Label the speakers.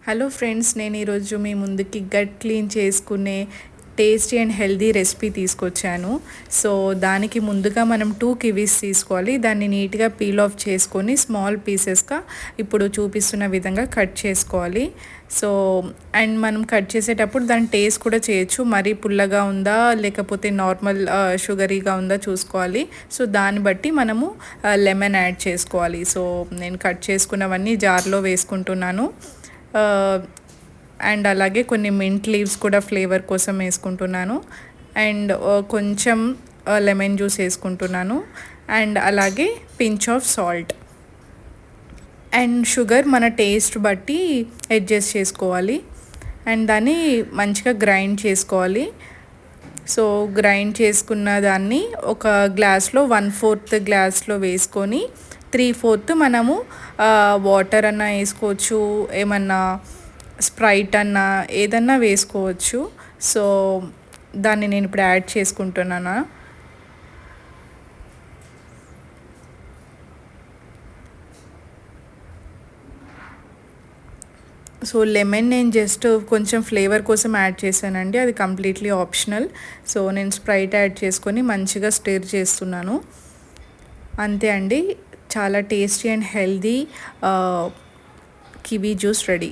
Speaker 1: Hello friends, నేను ఈరోజు మీ ముందుకి గట్ క్లీన్ చేసుకునే టేస్టీ అండ్ హెల్దీ రెసిపీ తీసుకొచ్చాను. సో దానికి ముందుగా మనం 2 కివీస్ తీసుకోవాలి. దాన్ని నీట్గా పీల్ ఆఫ్ చేసుకొని స్మాల్ పీసెస్గా ఇప్పుడు చూపిస్తున్న విధంగా కట్ చేసుకోవాలి. సో అండ్ మనం కట్ చేసేటప్పుడు దాని టేస్ట్ కూడా చేయొచ్చు. మరీ పుల్లగా ఉందా లేకపోతే నార్మల్ షుగరీగా ఉందా చూసుకోవాలి. సో దాన్ని బట్టి మనము లెమన్ యాడ్ చేసుకోవాలి. సో నేను కట్ చేసుకున్నవన్నీ జార్లో వేసుకుంటున్నాను. అండ్ అలాగే కొన్ని మింట్ లీవ్స్ కూడా ఫ్లేవర్ కోసం వేసుకుంటున్నాను. అండ్ కొంచెం లెమన్ జ్యూస్ వేసుకుంటున్నాను. అండ్ అలాగే pinch of salt and sugar మన టేస్ట్ బట్టి అడ్జస్ట్ చేసుకోవాలి. అండ్ దాన్ని మంచిగా గ్రైండ్ చేసుకోవాలి. సో గ్రైండ్ చేసుకున్న దాన్ని ఒక గ్లాస్లో 1/4 గ్లాస్లో వేసుకొని 3/4 మనము వాటర్ అన్నా వేసుకోవచ్చు, ఏమన్నా స్ప్రైట్ అన్నా ఏదన్నా వేసుకోవచ్చు. సో దాన్ని నేను ఇప్పుడు యాడ్ చేసుకుంటున్నాను. సో లెమన్ నేను జస్ట్ కొంచెం ఫ్లేవర్ కోసం యాడ్ చేశానండి, అది కంప్లీట్లీ ఆప్షనల్. సో నేను స్ప్రైట్ యాడ్ చేసుకొని మంచిగా స్టిర్ చేస్తున్నాను. అంతే అండి, చాలా tasty and healthy kiwi juice ready.